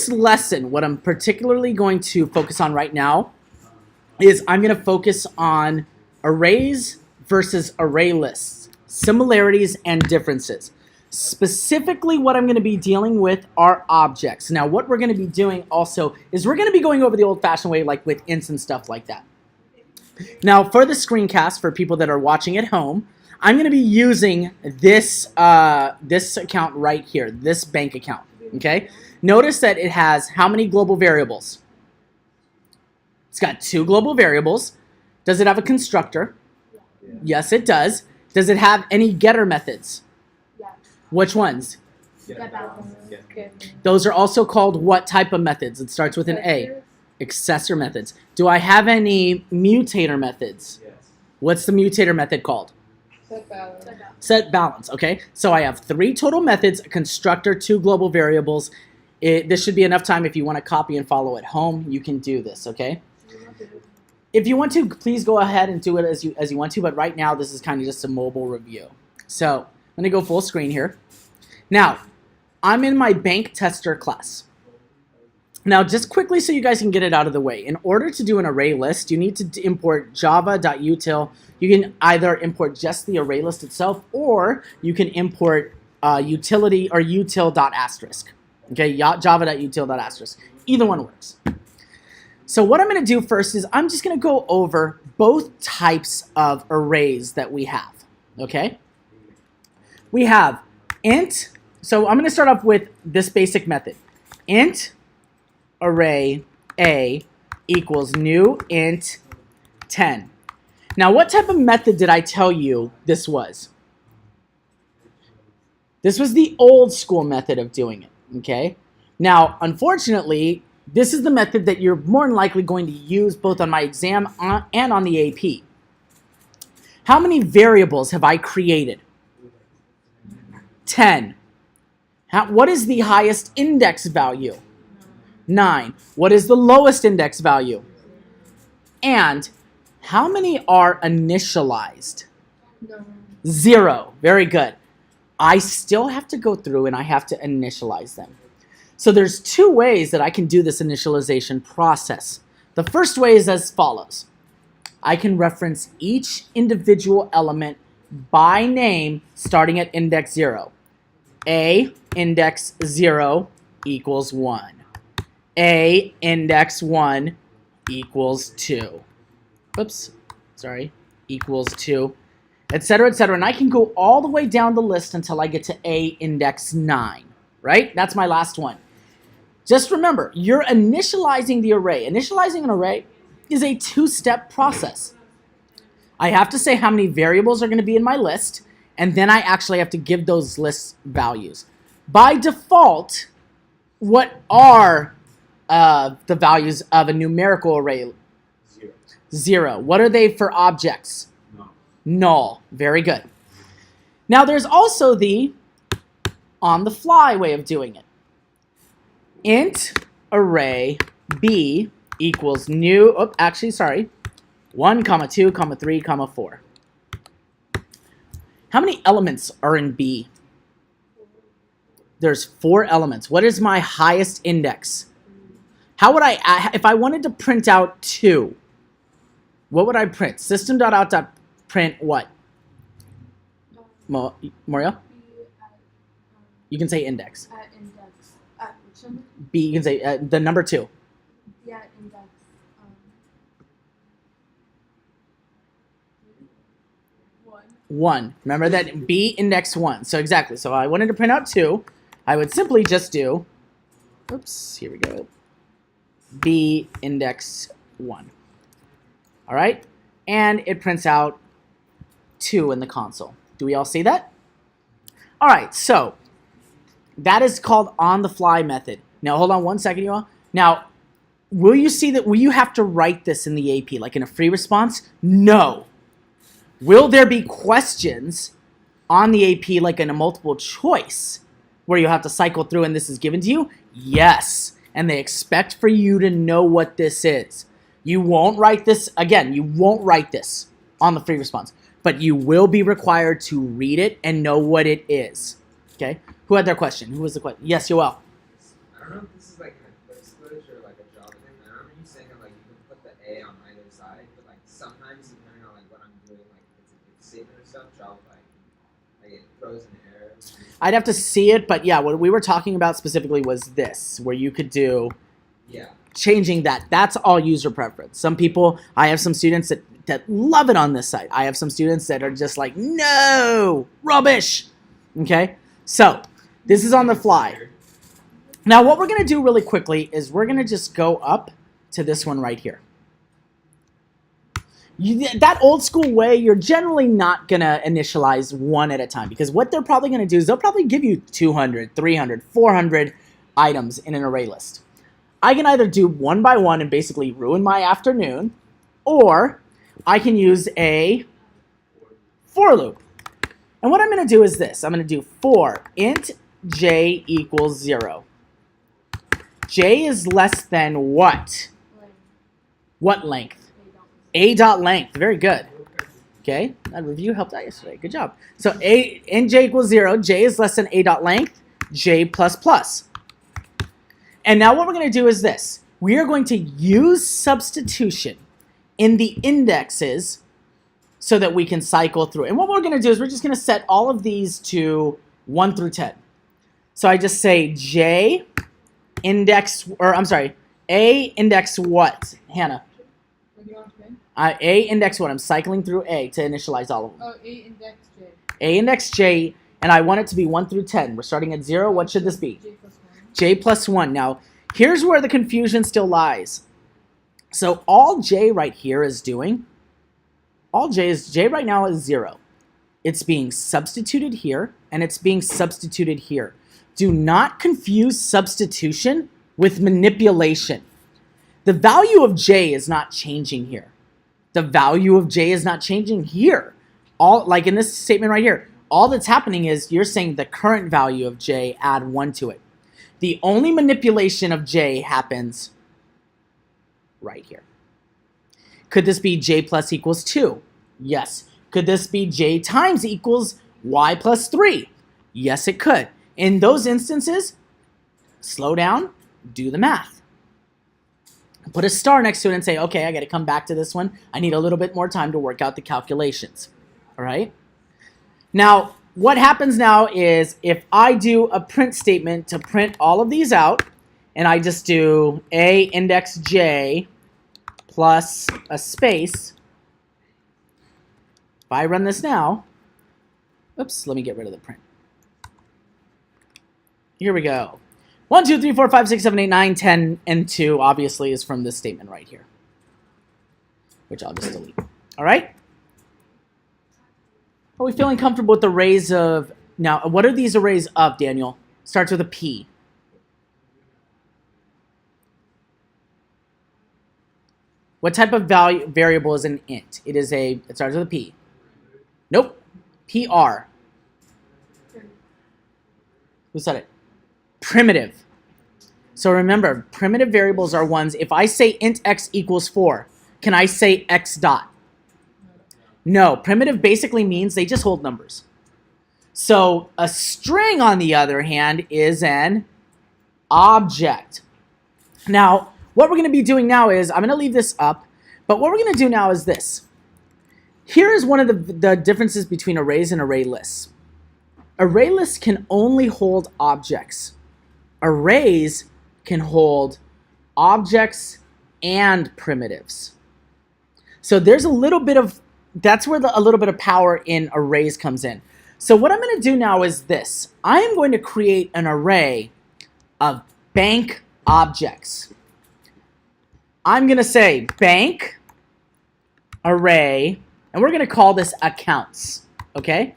this lesson, what I'm particularly going to focus on right now is I'm going to focus on arrays versus array lists, similarities and differences. Specifically, what I'm going to be dealing with are objects. Now, what we're going to be doing also is we're going to be going over the old-fashioned way, like with ints and stuff like that. Now, for the screencast, for people that are watching at home, I'm going to be using this, this account right here, this bank account, okay? Notice that it has how many global variables? It's got 2 global variables. Does it have a constructor? Yeah. Yes, it does. Does it have any getter methods? Yeah. Which ones? Yeah. Those are also called what type of methods? It starts with an A. Accessor methods. Do I have any mutator methods? Yes. What's the mutator method called? Set balance. Set balance, okay? So I have 3 total methods, a constructor, 2 global variables. This should be enough time if you want to copy and follow at home. You can do this, okay? If you want to, please go ahead and do it as you want to, but right now this is kind of just a mobile review. So I'm going to go full screen here. Now, I'm in my bank tester class. Now, just quickly so you guys can get it out of the way, in order to do an array list, you need to import java.util. You can either import just the array list itself, or you can import utility or util.asterisk. Okay, java.util.asterisk. Either one works. So what I'm going to do first is I'm just going to go over both types of arrays that we have. Okay? We have int. So I'm going to start off with this basic method. Int array A equals new int 10. Now, what type of method did I tell you this was? This was the old school method of doing it, okay? Now, unfortunately, this is the method that you're more than likely going to use both on my exam and on the AP. How many variables have I created? 10. What is the highest index value? 9. What is the lowest index value? And how many are initialized? 0. Very good. I still have to go through and I have to initialize them. So there's 2 ways that I can do this initialization process. The first way is as follows. I can reference each individual element by name starting at index 0. A index 0 equals 1. A index 1 equals 2. Oops, sorry, equals 2, etc., etc. And I can go all the way down the list until I get to A index 9, right? That's my last one. Just remember, you're initializing the array. Initializing an array is a 2-step process. I have to say how many variables are going to be in my list, and then I actually have to give those lists values. By default, what are the values of a numerical array? 0. What are they for objects? Null. Very good. Now there's also the on-the-fly way of doing it. Int array B equals new, 1, 2, 3, 4. How many elements are in B? There's 4 elements. What is my highest index? How would I, if I wanted to print out 2, what would I print? System.out.print what? Mario? You can say index. B, you can say the number 2. Yeah, index. 1. Remember that B index 1. So exactly. So I wanted to print out 2. I would simply just do, oops, here we go. B index 1. All right? And it prints out 2 in the console. Do we all see that? All right, so that is called on-the-fly method. Now, hold on one second, you all. Now, will you see that, will you have to write this in the AP, like in a free response? No. Will there be questions on the AP, like in a multiple choice, where you have to cycle through and this is given to you? Yes. And they expect for you to know what this is. You won't write this, again, you won't write this on the free response, but you will be required to read it and know what it is. Okay? Who had their question? Who was the question? Yes, Yoel. don't know if this is like an Eclipse glitch or like a Java thing. I remember you saying that like you can put the A on either side, but like sometimes depending on like what I'm doing, like if it's a if statement or stuff, Java like it throws an error. I'd have to see it, but yeah, what we were talking about specifically was this, where you could do changing that. That's all user preference. Some people, I have some students that love it on this side. I have some students that are just like, no, rubbish. Okay, so this is on the fly. Now what we're going to do really quickly is we're going to just go up to this one right here. That old school way, you're generally not going to initialize one at a time, because what they're probably going to do is they'll probably give you 200, 300, 400 items in an array list. I can either do one by one and basically ruin my afternoon, or I can use a for loop. And what I'm going to do is this. I'm going to do for int j equals 0. J is less than what? What length? A dot length. Very good. Okay, that review helped out yesterday. Good job. So int j equals 0. J is less than A dot length. J plus plus. And now what we're going to do is this. We are going to use substitution in the indexes so that we can cycle through. And what we're going to do is we're just going to set all of these to 1 through 10. So I just say J index, or I'm sorry, A index what? Hannah? What do you want to make? A index what? I'm cycling through A to initialize all of them. Oh, A index J. A index J, and I want it to be 1 through 10. We're starting at 0. What should this be? J plus 1. J plus 1. Now, here's where the confusion still lies. So all J right here is doing, J right now is 0. It's being substituted here, and it's being substituted here. Do not confuse substitution with manipulation. The value of J is not changing here. The value of J is not changing here. All, like in this statement right here, all that's happening is you're saying the current value of J, add 1 to it. The only manipulation of J happens right here. Could this be J plus equals 2? Yes. Could this be J times equals Y plus 3? Yes, it could. In those instances, slow down, do the math. Put a star next to it and say, okay, I got to come back to this one. I need a little bit more time to work out the calculations. All right? Now, what happens now is if I do a print statement to print all of these out, and I just do A index J plus a space, if I run this now, oops, let me get rid of the print. Here we go. 1, 2, 3, 4, 5, 6, 7, 8, 9, 10, and 2 obviously is from this statement right here, which I'll just delete. All right? Are we feeling comfortable with arrays of... Now, what are these arrays of, Daniel? Starts with a P. What type of variable is an int? It starts with a P. Nope. PR. Who said it? Primitive. So remember, primitive variables are ones. If I say int x equals 4, can I say x dot? No. Primitive basically means they just hold numbers. So a string, on the other hand, is an object. Now, what we're going to be doing now is, I'm going to leave this up, but what we're going to do now is this. Here is one of the differences between arrays and array lists. Array lists can only hold objects. Arrays can hold objects and primitives. So there's a little bit of, that's where a little bit of power in arrays comes in. So what I'm going to do now is this. I am going to create an array of bank objects. I'm going to say bank array, and we're going to call this accounts, okay?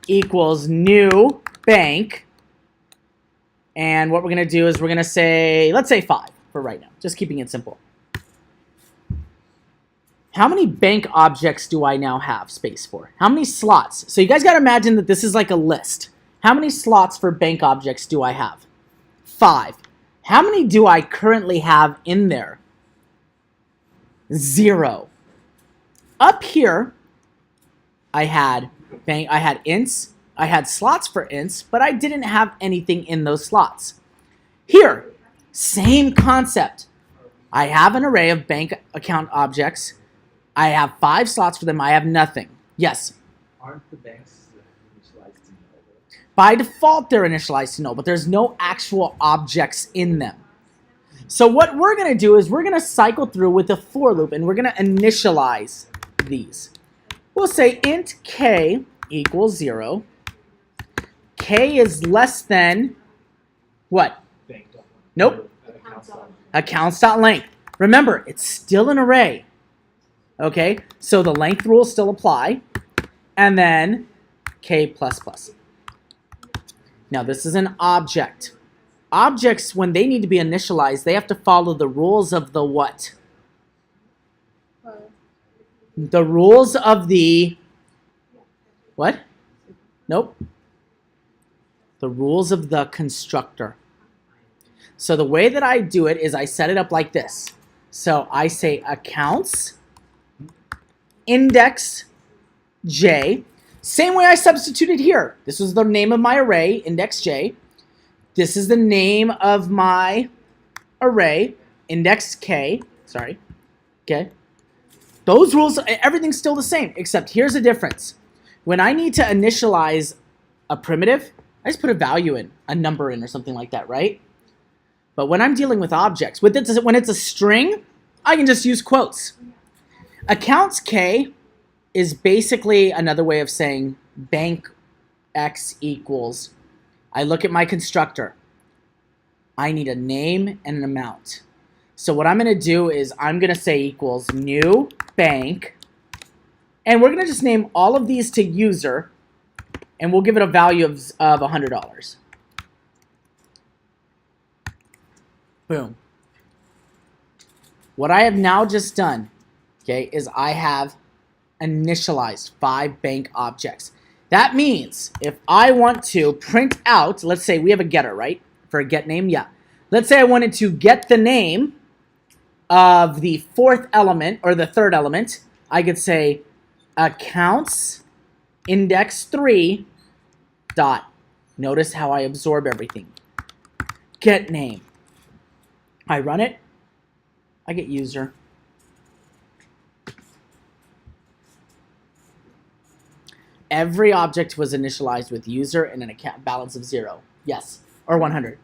Equals new bank. And what we're going to do is we're going to say, let's say 5 for right now, just keeping it simple. How many bank objects do I now have space for? How many slots? So you guys got to imagine that this is like a list. How many slots for bank objects do I have? 5. How many do I currently have in there? 0. Up here, I had ints, I had slots for ints, but I didn't have anything in those slots. Here, Same concept. I have an array of bank account objects. I have 5 slots for them. I have nothing. Yes. Aren't the banks initialized to null? By default, they're initialized to null, but there's no actual objects in them. So what we're going to do is we're going to cycle through with a for loop, and we're going to initialize these. We'll say int k equals 0. K is less than what? Bank.length. Nope. Accounts.length. Accounts.length. Remember, it's still an array. Okay, so the length rules still apply. And then k++. Now this is an object. Objects, when they need to be initialized, they have to follow the rules of the what? The rules of the what? Nope. The rules of the constructor. So the way that I do it is I set it up like this. So I say accounts index j. Same way I substituted here. This was the name of my array, index j. This is the name of my array, index k. Sorry. Okay. Those rules, everything's still the same, except here's the difference. When I need to initialize a primitive, I just put a value in, a number in or something like that, right? But when I'm dealing with objects, when it's a string, I can just use quotes. Accounts k is basically another way of saying bank x equals, I look at my constructor. I need a name and an amount. So what I'm going to do is I'm going to say equals new bank. And we're going to just name all of these to user. And we'll give it a value of $100. Boom. What I have now just done, okay, is I have initialized 5 bank objects. That means if I want to print out, let's say we have a getter, right? For a get name, yeah. Let's say I wanted to get the name of the 4th element or the 3rd element. I could say accounts index 3 dot. Notice how I absorb everything. Get name. I run it. I get user. Every object was initialized with user and an account balance of 0. Yes, or 100.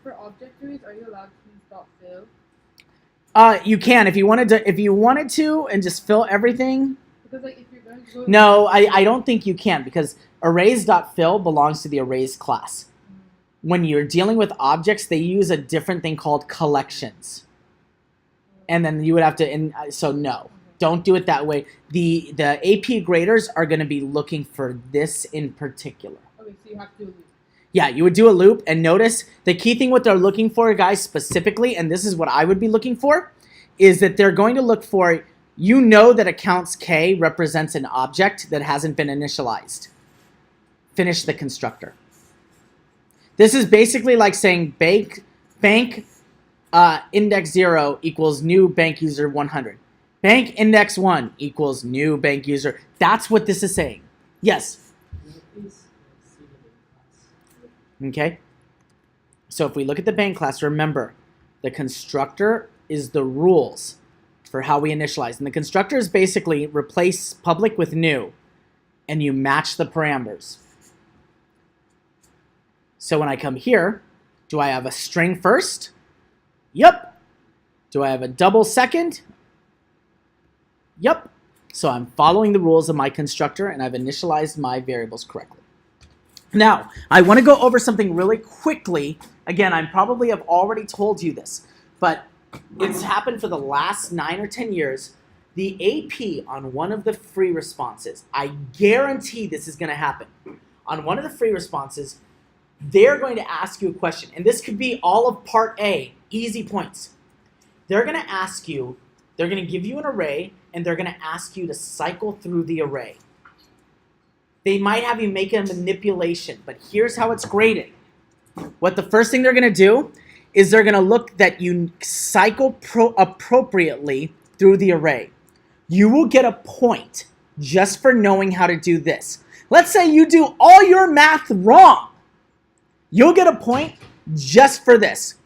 For object trees, are you allowed to use .fill? You can if you wanted to. If you wanted to, and just fill everything. Because like if you're going to go. No, I don't think you can because arrays.fill belongs to the arrays class. When you're dealing with objects, they use a different thing called collections. And then you would have to. So no. Don't do it that way. The AP graders are going to be looking for this in particular. Okay, so you have to do a loop. Yeah, you would do a loop, and notice the key thing what they're looking for, guys, specifically, and this is what I would be looking for, is that they're going to look for, you know that accounts K represents an object that hasn't been initialized. Finish the constructor. This is basically like saying bank index 0 equals new bank user 100. Bank index 1 equals new bank user. That's what this is saying. Yes? Okay. So if we look at the bank class, remember, the constructor is the rules for how we initialize. And the constructor is basically replace public with new, and you match the parameters. So when I come here, do I have a string first? Yep. Do I have a double second? Yep. So I'm following the rules of my constructor, and I've initialized my variables correctly. Now, I want to go over something really quickly. Again, I probably have already told you this, but it's happened for the last 9 or 10 years. The AP on one of the free responses, I guarantee this is going to happen. On one of the free responses, they're going to ask you a question, and this could be all of part A, easy points. They're going to ask you, they're going to give you an array, and they're going to ask you to cycle through the array. They might have you make a manipulation, but here's how it's graded. What the first thing they're going to do is they're going to look that you cycle appropriately through the array. You will get a point just for knowing how to do this. Let's say you do all your math wrong. You'll get a point just for this.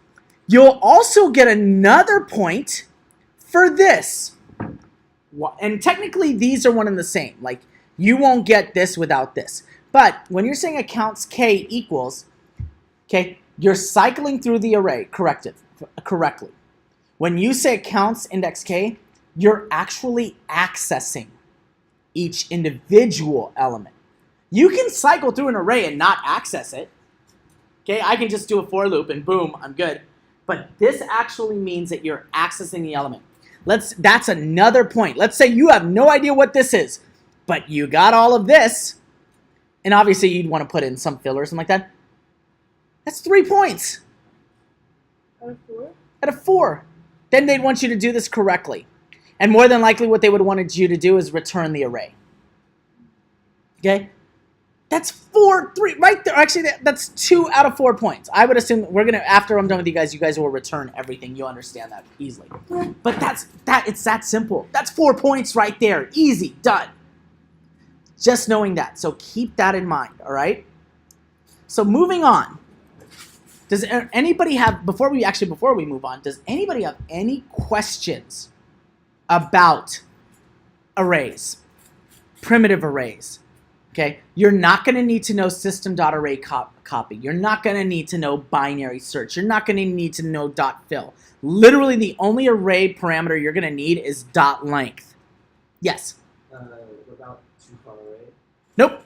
You'll also get another point for this. And technically, these are one and the same. Like, you won't get this without this. But when you're saying accounts K equals, okay, you're cycling through the array correctly. When you say accounts index K, you're actually accessing each individual element. You can cycle through an array and not access it. Okay, I can just do a for loop and boom, I'm good. But this actually means that you're accessing the element. That's another point. Let's say you have no idea what this is, but you got all of this, and obviously you'd want to put in some filler or something like that. That's 3 points. Out of 4? Out of 4. Then they'd want you to do this correctly. And more than likely what they would want you to do is return the array. Okay? That's 3 right there. Actually, that's 2 out of 4 points. I would assume after I'm done with you guys will return everything. You'll understand that easily. But it's that simple. That's 4 points right there. Easy, done. Just knowing that. So keep that in mind, all right? So moving on. Does anybody have, before we move on, does anybody have any questions about arrays, primitive arrays? Okay, you're not going to need to know system.array copy. You're not going to need to know binary search. You're not going to need to know .fill. Literally, the only array parameter you're going to need is .length. Yes? What about two-far array? Nope.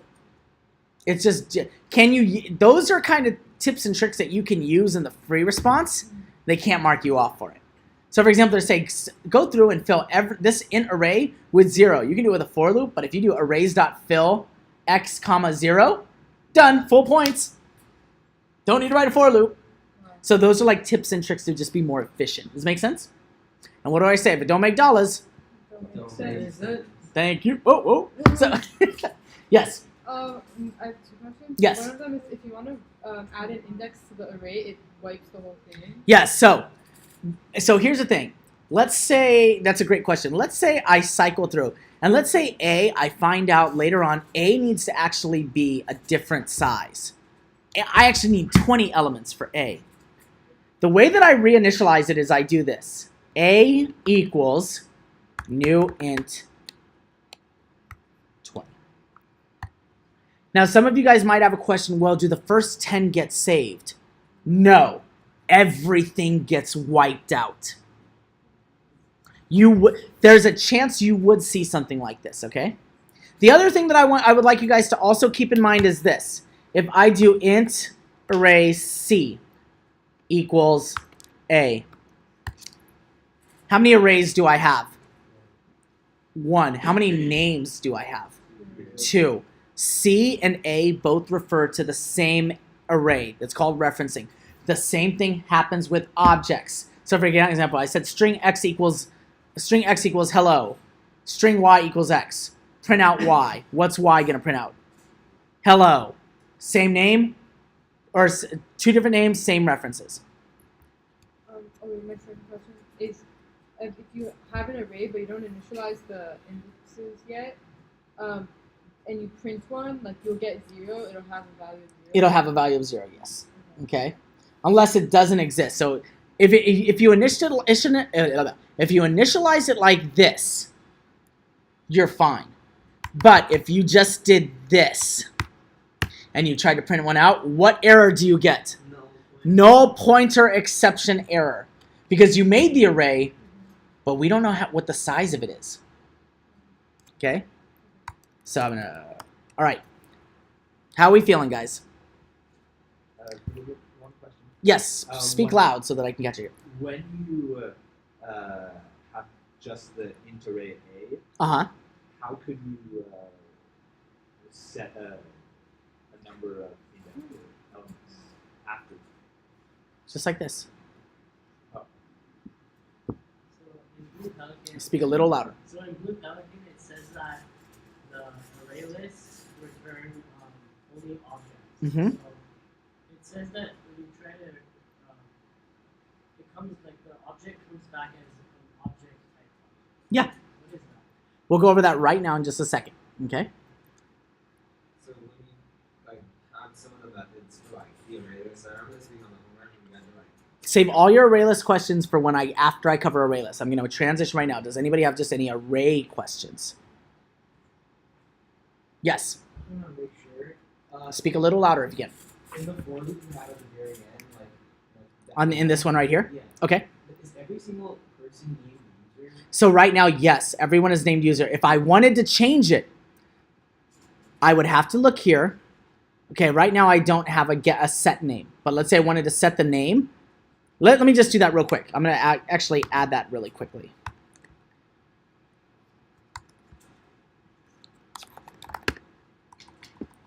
It's just, those are kind of tips and tricks that you can use in the free response. They can't mark you off for it. So for example, they say, go through and fill this int array with 0. You can do it with a for loop, but if you do arrays.fill x, 0, done, full points. Don't need to write a for loop. So those are like tips and tricks to just be more efficient. Does it make sense? And what do I say? If it don't make dollars, Don't make sense. thank you. Oh. So, yes. I have 2 questions. Yes. One of them is if you want to add an index to the array, it wipes the whole thing. Yes, so here's the thing. Let's say, that's a great question. Let's say I cycle through, and let's say I find out later on, A needs to actually be a different size. I actually need 20 elements for A. The way that I reinitialize it is I do this. A equals new int 20. Now, some of you guys might have a question, well, do the first 10 get saved? No. Everything gets wiped out. There's a chance you would see something like this, okay? The other thing that I would like you guys to also keep in mind is this. If I do int array C equals A, how many arrays do I have? 1. How many names do I have? 2. C and A both refer to the same array. It's called referencing. The same thing happens with objects. So for example, I said string x equals hello. String y equals x. Print out y. What's y going to print out? Hello. Same name? Or 2 different names, same references. My second question is if you have an array but you don't initialize the indexes yet, and you print one, like you'll get 0, it'll have a value of 0. It'll have a value of 0, yes. Okay? Unless it doesn't exist. So if you initialize it like this, you're fine. But if you just did this and you tried to print one out, what error do you get? Null pointer exception error. Because you made the array, but we don't know what the size of it is. Okay? So I'm gonna. All right. How are we feeling, guys? One question. Yes. Speak loud so that I can catch you. When you have just the int array A, Uh-huh. how could you set a number of elements after? Just like this. Oh. So in Blue Pelican, Speak a little louder. So in Blue Pelican, it says that the array lists return only objects. Mm-hmm. So it says that when you try to, it comes like the object comes back as an object type. Yeah. What is that? We'll go over that right now in just a second. Okay? So when you like have some of the methods for like the array list, I remember this being on the homework and you guys are like Save all your array list questions for when after I cover array list. I'm going to transition right now. Does anybody have just any array questions? Yes. I want to make sure. Speak a little louder if you can. In the for loop you had at the very end, In this one right here? Yeah. Okay. Is every single person named user? So right now, yes, everyone is named user. If I wanted to change it, I would have to look here. Okay, right now I don't have a set name. But let's say I wanted to set the name. Let me just do that real quick. I'm going to actually add that really quickly.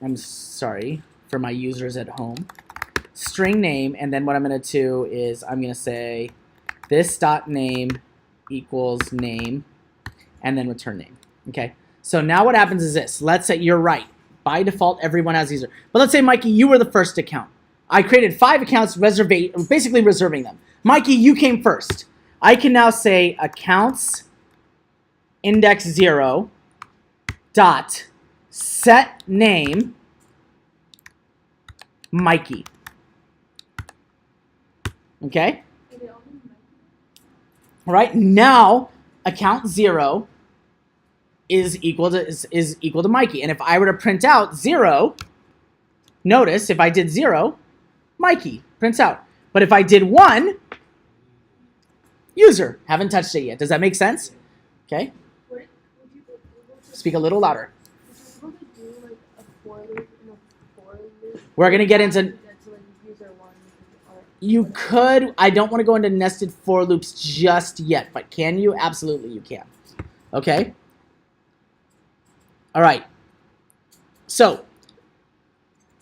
I'm sorry for my users at home. String name, and then what I'm going to do is I'm going to say this dot name equals name, and then return name. Okay. So now what happens is this. Let's say you're right. By default, everyone has user. But let's say, Mikey, you were the first account. I created 5 accounts, basically reserving them. Mikey, you came first. I can now say accounts index 0 dot set name Mikey. Okay? All right, now account 0 is equal to Mikey. And if I were to print out 0, notice if I did 0, Mikey prints out. But if I did 1, user. Haven't touched it yet. Does that make sense? Okay. Speak a little louder. We're going to get into... You could. I don't want to go into nested for loops just yet, but can you? Absolutely, you can. Okay? All right. So,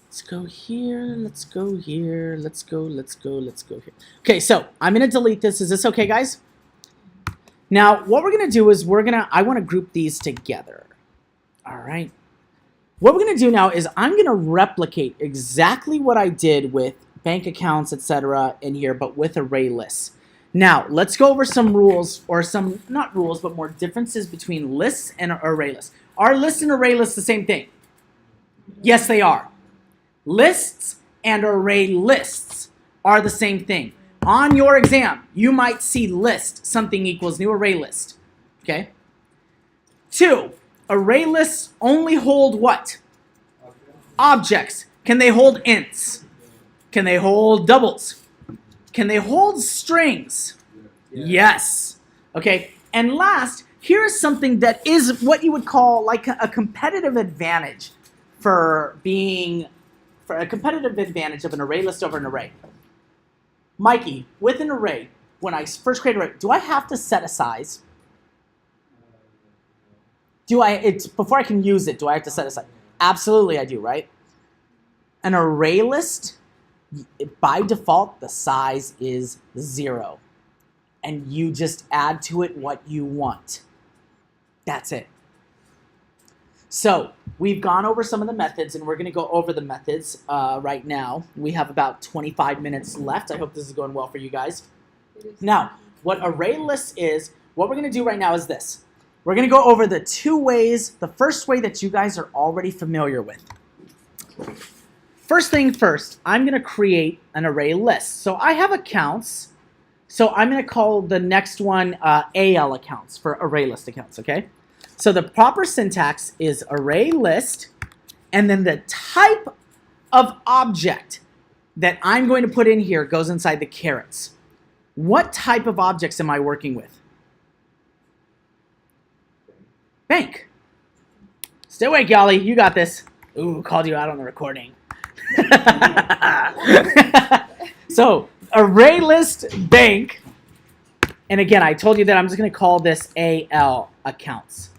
let's go here. Let's go here. Let's go here. Okay, so I'm going to delete this. Is this okay, guys? Now, what we're going to do is I want to group these together. All right. What we're going to do now is I'm going to replicate exactly what I did with bank accounts, etc. in here, but with array lists. Now, let's go over some rules, or some, not rules, but more differences between lists and array lists. Are lists and array lists the same thing? Yes, they are. Lists and array lists are the same thing. On your exam, you might see list, something equals new array list. Okay? 2, array lists only hold what? Objects. Can they hold ints? Can they hold doubles? Can they hold strings? Yes. Okay. And last, here's something that is what you would call like a competitive advantage for a competitive advantage of an array list over an array. Mikey, with an array, when I first create an array, do I have to set a size? Before I can use it, do I have to set a size? Absolutely I do, right? An array list, by default, the size is 0. And you just add to it what you want. That's it. So we've gone over some of the methods, and we're going to go over the methods right now. We have about 25 minutes left. I hope this is going well for you guys. Now, what array lists is, what we're going to do right now is this. We're going to go over the 2 ways. The first way that you guys are already familiar with. First thing first, I'm going to create an array list. So I have accounts. So I'm going to call the next one AL accounts for array list accounts, okay? So the proper syntax is array list, and then the type of object that I'm going to put in here goes inside the carets. What type of objects am I working with? Bank. Stay awake, Yali. You got this. Ooh, called you out on the recording. So, array list bank. And again, I told you that I'm just going to call this AL accounts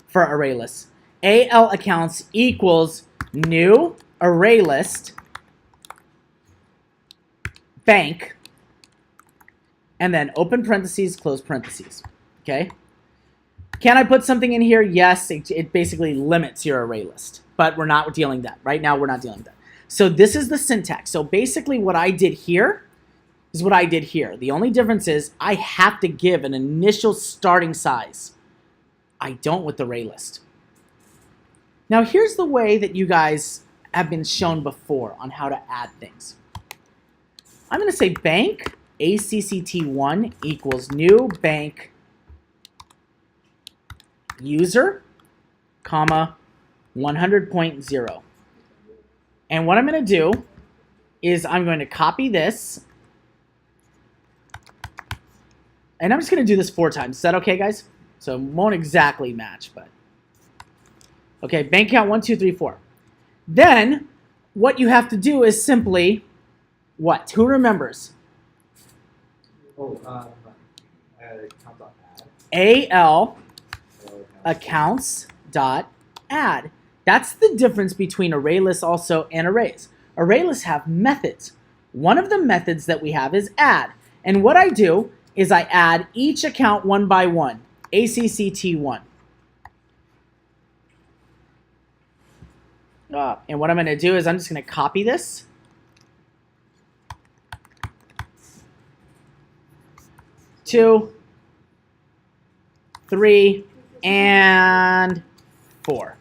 for array lists. AL accounts equals new array list bank, and then open parentheses, close parentheses. Okay? Can I put something in here? Yes, it basically limits your array list, but we're not dealing that. Right now, we're not dealing with that. So this is the syntax. So basically what I did here is what I did here. The only difference is I have to give an initial starting size. I don't with the array list. Now here's the way that you guys have been shown before on how to add things. I'm going to say bank ACCT1 equals new bank user, comma, 100.0. And what I'm going to do is I'm going to copy this. And I'm just going to do this 4 times. Is that okay, guys? So it won't exactly match, but. Okay, bank account 1, 2, 3, 4. Then what you have to do is simply what? Who remembers? Account.add. AL accounts dot add. That's the difference between ArrayLists also and arrays. ArrayLists have methods. One of the methods that we have is add. And what I do is I add each account one by one. ACCT1. And what I'm going to do is I'm just going to copy this. Two, 3, and 4.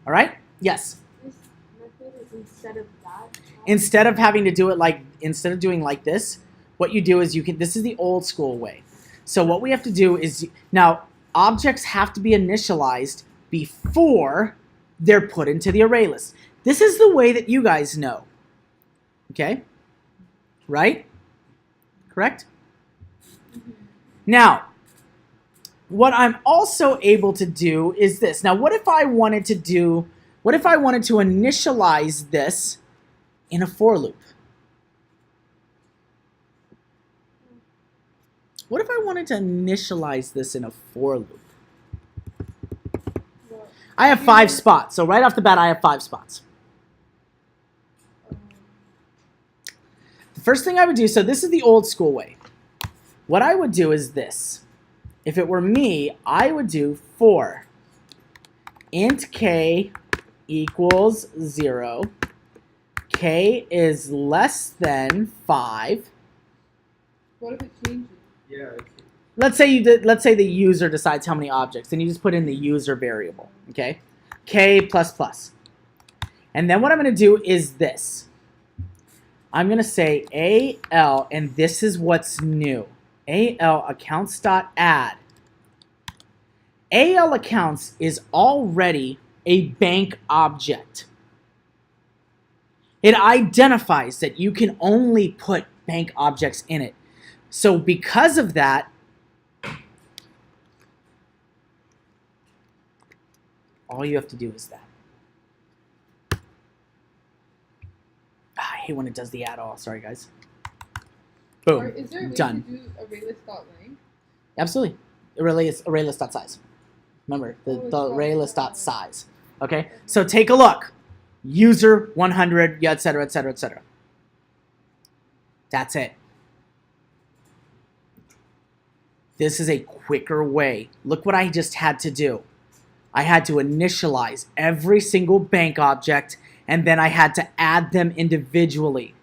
All right? Yes. This method is instead of that. Instead of having to do it like, instead of doing like this, what you do is you can, this is the old school way. So what we have to do is, now objects have to be initialized before they're put into the array list. This is the way that you guys know. Okay? Right? Correct? Now, what I'm also able to do is this. Now, what if I wanted to initialize this in a for loop? What if I wanted to initialize this in a for loop? I have 5 spots. So right off the bat, I have 5 spots. The first thing I would do, so this is the old school way. What I would do is this. If it were me, I would do for int k equals 0, k is less than 5. What if it changes? Yeah. Let's say the user decides how many objects, and you just put in the user variable, okay? K plus plus. And then what I'm going to do is this. I'm going to say AL, and this is what's new. AL accounts.add. AL accounts is already a bank object. It identifies that you can only put bank objects in it. So because of that, all you have to do is that. I hate when it does the add all. Sorry, guys. Boom. Or is there a way Done. to do ArrayList.length? Absolutely. ArrayList.size. Remember, the Oh, it's ArrayList.size. Okay? So take a look. User 100, yeah, et cetera, et cetera, et cetera. That's it. This is a quicker way. Look what I just had to do. I had to initialize every single bank object, and then I had to add them individually.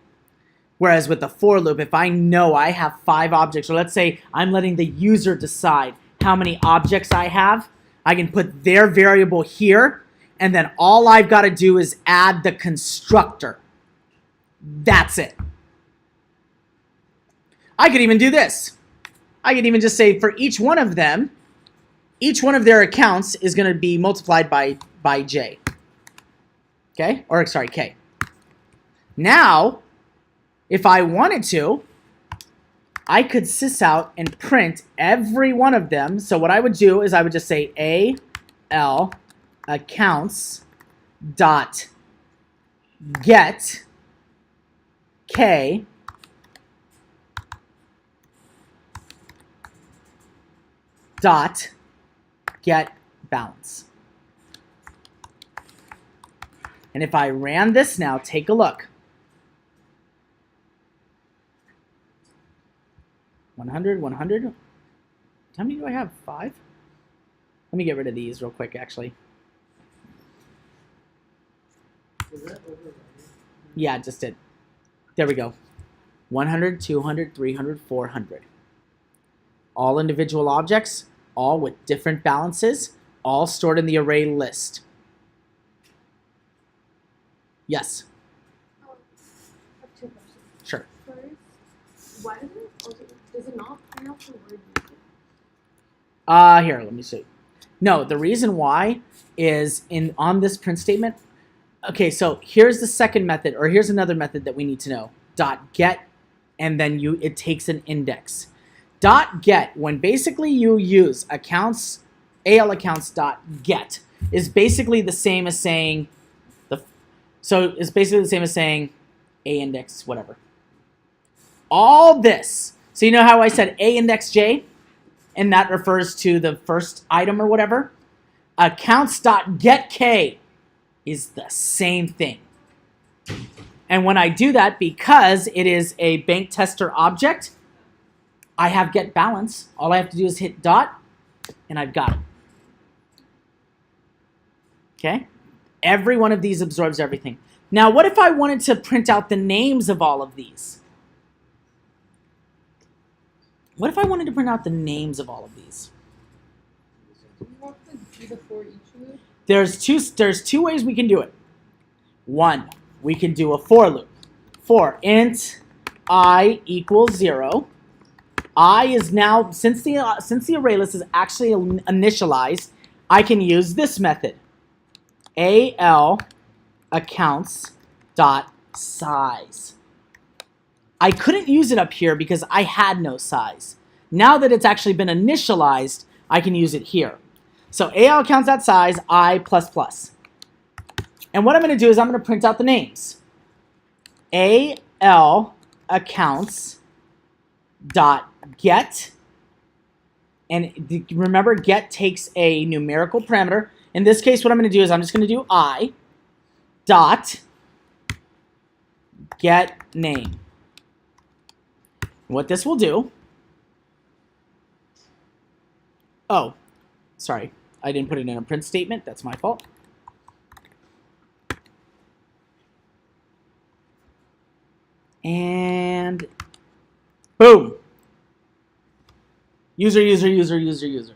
Whereas with the for loop, if I know I have 5 objects, or let's say I'm letting the user decide how many objects I have, I can put their variable here, and then all I've got to do is add the constructor. That's it. I could even do this. I could even just say for each one of them, each one of their accounts is going to be multiplied by j. Okay? Or, sorry, k. Now, if I wanted to, I could sys out and print every one of them. So what I would do is I would just say AL accounts dot get k dot get balance. And if I ran this now, take a look. 100, 100. How many do I have? 5? Let me get rid of these real quick, actually. Was that overriding? Yeah, it just did. There we go. 100, 200, 300, 400. All individual objects, all with different balances, all stored in the array list. Yes, I have 2 questions. sure. Why doesn't it also, does it not print out the word music? Here, let me see. No, the reason why is on this print statement. Okay, so here's the second method, or here's another method that we need to know. Dot get, and then it takes an index. Dot get, when basically you use accounts, AL accounts dot get, is basically the same as saying so it's basically the same as saying A index, whatever. All this. So you know how I said A index J, and that refers to the first item or whatever? Accounts dot get K is the same thing. And when I do that, because it is a bank tester object, I have get balance. All I have to do is hit dot, and I've got it. Okay? Every one of these absorbs everything. Now, what if I wanted to print out the names of all of these? What if I wanted to print out the names of all of these? Do you have to do the for each loop? There's two ways we can do it. One, we can do a for loop. For int I equals 0. I is now, since the array list is actually initialized, I can use this method. AL accounts dot size. I couldn't use it up here because I had no size. Now that it's actually been initialized, I can use it here. So AL accounts dot size I plus plus. And what I'm going to do is I'm going to print out the names. AL accounts dot get, and remember, get takes a numerical parameter. In this case, what I'm going to do is I'm just going to do I dot get name. What this will do, oh, sorry, I didn't put it in a print statement. That's my fault. And boom. User, user, user, user, user.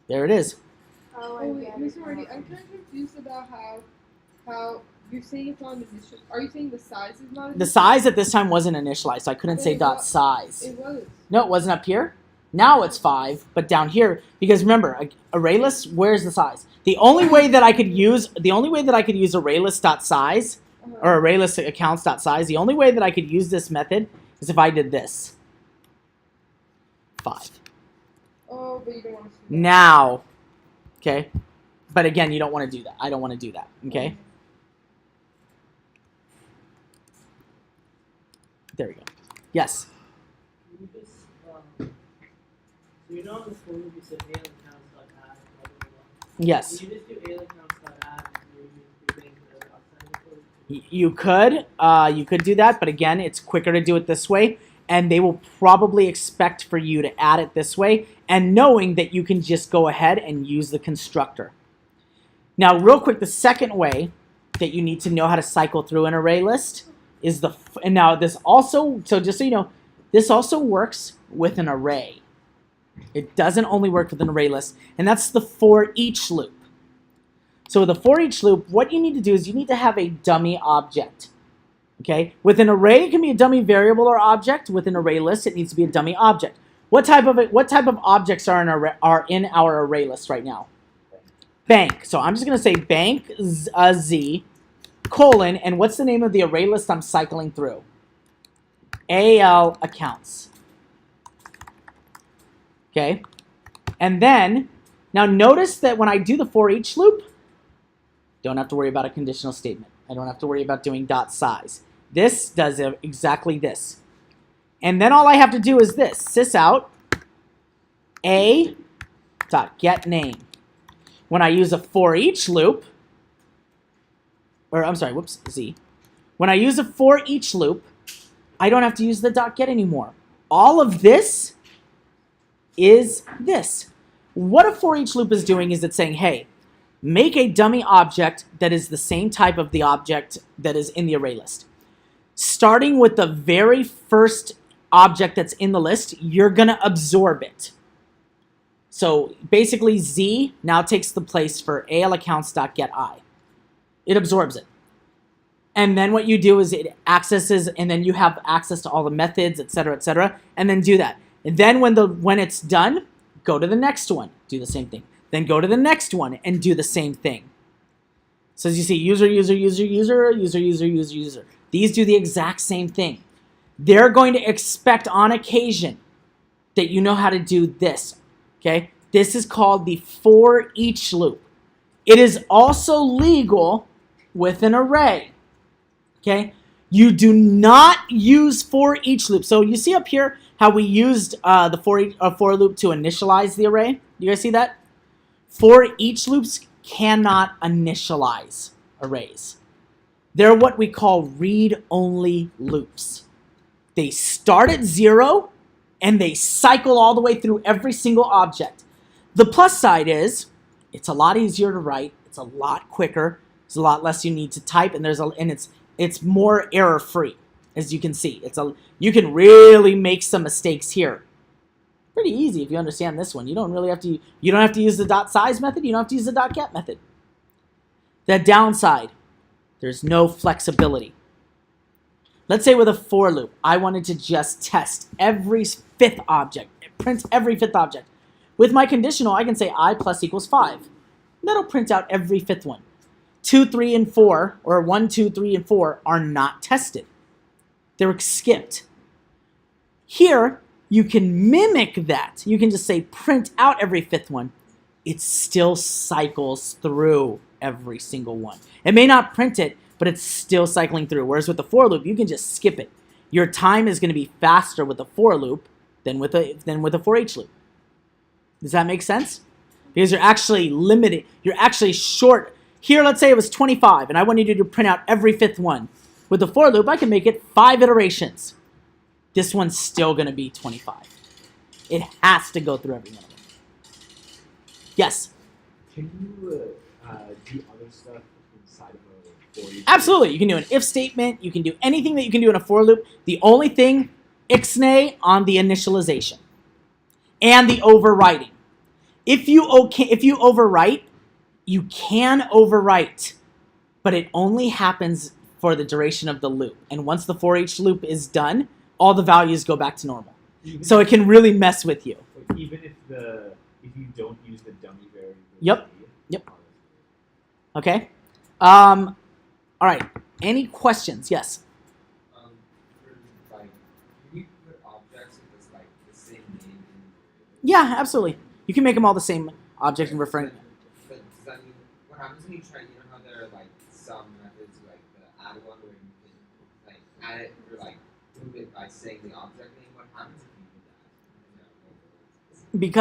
There it is. Oh, Oh wait, Mr. Marty, I'm kind of confused about how you're saying it's not initial. Are you saying the size is not initial? The size at this time wasn't initialized, so I couldn't say dot size. It was. No, it wasn't up here. Now it's 5, but down here, because remember, ArrayLists, where's the size? The only way that I could use ArrayList.size or ArrayList accounts.size, the only way that I could use this method is if I did this. 5. Oh, but you don't want to see that. Now, okay? But again, you don't want to do that. I don't want to do that, okay? There we go. Yes? Can you just, so you know on the phone you said AL accounts dot add, blah, blah, blah. Yes. Can you just do AL accounts dot add and maybe do things that are outside the code? You could do that, but again, it's quicker to do it this way, and they will probably expect for you to add it this way, and knowing that you can just go ahead and use the constructor. Now, real quick, the second way that you need to know how to cycle through an array list is and now this also, so just so you know, this also works with an array. It doesn't only work with an array list, and that's the for each loop. So with the for each loop, what you need to do is you need to have a dummy object. Okay? With an array, it can be a dummy variable or object. With an array list, it needs to be a dummy object. What type of objects are in our array list right now? Bank. So I'm just going to say bank z colon, and what's the name of the array list I'm cycling through? AL accounts. Okay? And then, now notice that when I do the for each loop, don't have to worry about a conditional statement. I don't have to worry about doing dot size. This does exactly this. And then all I have to do is this, sysout a dot get name. When I use a for each loop, or I'm sorry, whoops, z. When I use a for each loop, I don't have to use the dot get anymore. All of this is this. What a for each loop is doing is it's saying, hey, make a dummy object that is the same type of the object that is in the array list. Starting with the very first object that's in the list, you're going to absorb it. So basically z now takes the place for AL accounts.getI. It absorbs it. And then what you do is it accesses, and then you have access to all the methods, et cetera, and then do that. And then when it's done, go to the next one, do the same thing. Then go to the next one and do the same thing. So as you see, user, user, user, user, user, user, user, user. These do the exact same thing. They're going to expect on occasion that you know how to do this, okay? This is called the for each loop. It is also legal with an array, okay? You do not use for each loop. So you see up here how we used the for loop to initialize the array? You guys see that? For each loops cannot initialize arrays. They're what we call read-only loops. They start at 0 and they cycle all the way through every single object. The plus side is it's a lot easier to write, it's a lot quicker, there's a lot less you need to type, and it's more error-free, as you can see. You can really make some mistakes here. Pretty easy if you understand this one. You don't have to use the dot size method, you don't have to use the dot get method. The downside, there's no flexibility. Let's say with a for loop, I wanted to just test every fifth object. It prints every fifth object. With my conditional, I can say I plus equals 5. That'll print out every fifth one. 2, 3, and 4, or 1, 2, 3, and 4 are not tested. They're skipped. Here, you can mimic that. You can just say print out every fifth one. It still cycles through every single one. It may not print it, but it's still cycling through. Whereas with the for loop, you can just skip it. Your time is going to be faster with a for loop than with a for each loop. Does that make sense? Because you're actually limited. You're actually short. Here, let's say it was 25, and I wanted you to print out every fifth one. With the for loop, I can make it 5 iterations. This one's still going to be 25. It has to go through every one of them. Yes? Can you do other stuff inside of a for each? Absolutely. You can do an if statement. You can do anything that you can do in a for loop. The only thing, ixnay on the initialization and the overwriting. If you overwrite, you can overwrite, but it only happens for the duration of the loop. And once the for each loop is done, all the values go back to normal. So it can really mess with you. Even if you don't use the dummy variable. Yep. Yep. Okay. All right. Any questions? Yes. For like, can you put objects with this like the same name in Yeah, absolutely. You can make them all the same object and referring. But does that mean what happens when you try? You know how there are like some methods like the add one where you can like add it or like move it by saying the object name. What happens if you do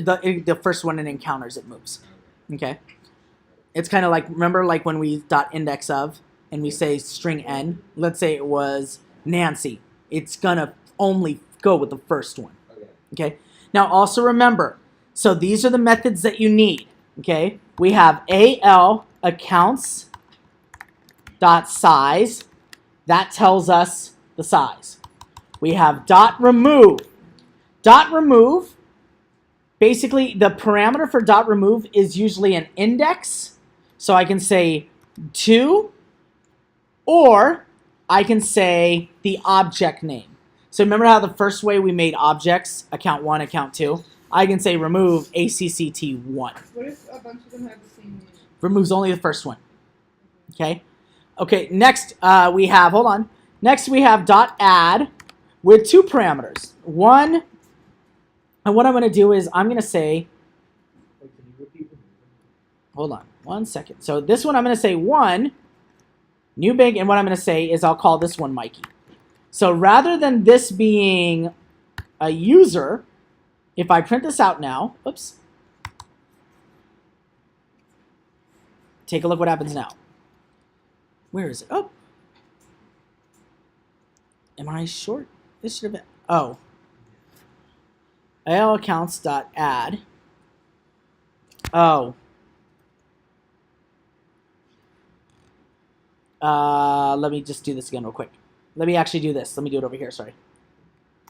that? Because the first one it encounters, it moves. Okay. It's kind of like, remember like when we .index of and we say string n, let's say it was Nancy. It's going to only go with the first one. Okay. Now also remember, so these are the methods that you need. Okay. We have al accounts dot size. That tells us the size. We have dot remove. Dot remove, basically the parameter for dot remove is usually an index. So I can say 2, or I can say the object name. So remember how the first way we made objects, account 1, account 2? I can say remove ACCT1. What if a bunch of them have the same name? Removes only the first one. Okay. Okay, next we have, hold on. Next we have dot add with 2 parameters. One, and what I'm going to do is I'm going to say, hold on 1 second. So this one I'm going to say 1, new big, and what I'm going to say is I'll call this one Mikey. So rather than this being a user, if I print this out now, oops, take a look what happens now. Where is it? Oh, am I short? This should have been, oh, alaccounts.add. Oh. Let me just do this again real quick. Let me actually do this. Let me do it over here, sorry.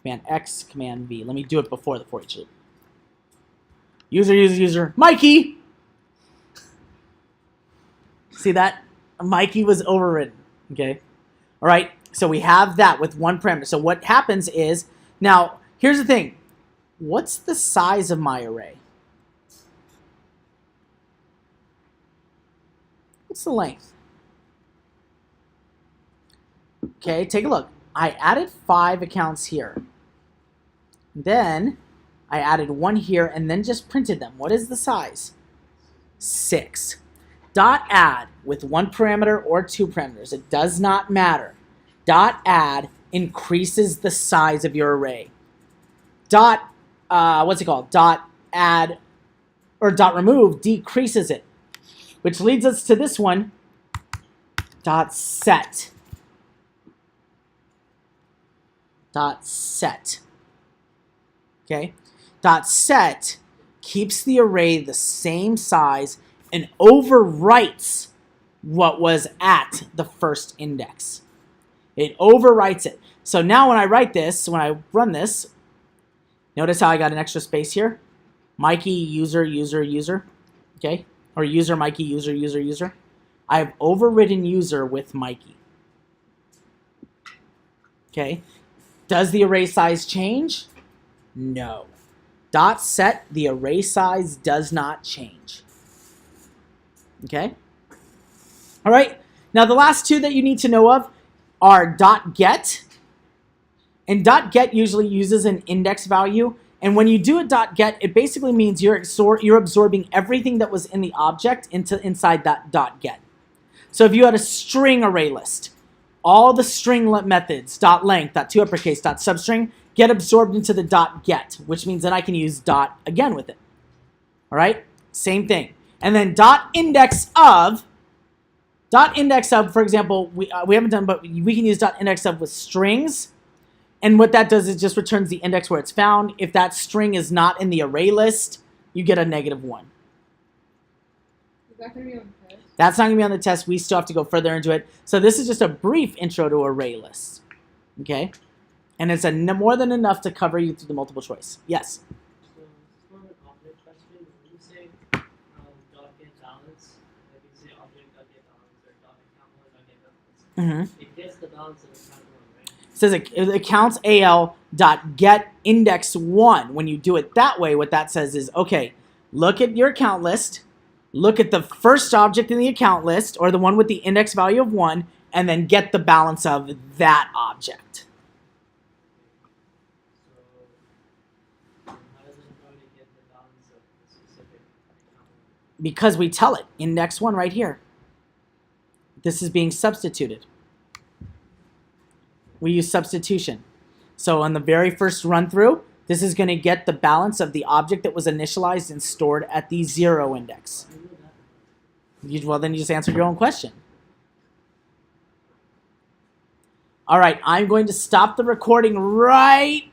Command X, Command V. Let me do it before the for each loop. User, user, user. Mikey! See that? Mikey was overridden. Okay. All right. So we have that with one parameter. So what happens is, now here's the thing. What's the size of my array? What's the length? Okay, take a look. I added 5 accounts here. Then I added 1 here and then just printed them. What is the size? 6. Dot add with 1 parameter or 2 parameters. It does not matter. Dot add increases the size of your array. Dot, Dot add or dot remove decreases it. Which leads us to this one, dot set. Dot set. Okay? Dot set keeps the array the same size and overwrites what was at the first index. It overwrites it. So now when I write this, when I run this, notice how I got an extra space here? Mikey, user, user, user. Okay? Or user, Mikey, user, user, user. I've overridden user with Mikey. Okay? Does the array size change? No. Dot set, the array size does not change. Okay? All right. Now the last two that you need to know of are dot get. And dot get usually uses an index value. And when you do a dot get, it basically means you're absorbing everything that was in the object inside that dot get. So if you had a string array list, all the string methods, dot length, dot to uppercase, dot substring, get absorbed into the dot get, which means that I can use dot again with it. All right? Same thing. And then dot index of, for example, we haven't done, but we can use dot index of with strings. And what that does is just returns the index where it's found. If that string is not in the array list, you get a -1. Is that going to be on the test? That's not going to be on the test. We still have to go further into it. So this is just a brief intro to array lists. Okay? And it's more than enough to cover you through the multiple choice. Yes? So it's more of an object question. When you say dot get balance, like you say object dot get balance or dot account one dot get balance, it gets the balance of account one, right? It says accounts al dot get index 1. When you do it that way, what that says is, okay, look at your account list, look at the first object in the account list, or the one with the index value of 1, and then get the balance of that object. So how does it know to get the balance of the specific account one? Because we tell it, index 1 right here. This is being substituted. We use substitution. So on the very first run through, this is going to get the balance of the object that was initialized and stored at the 0 index. I know that. Well, then you just answered your own question. All right, I'm going to stop the recording right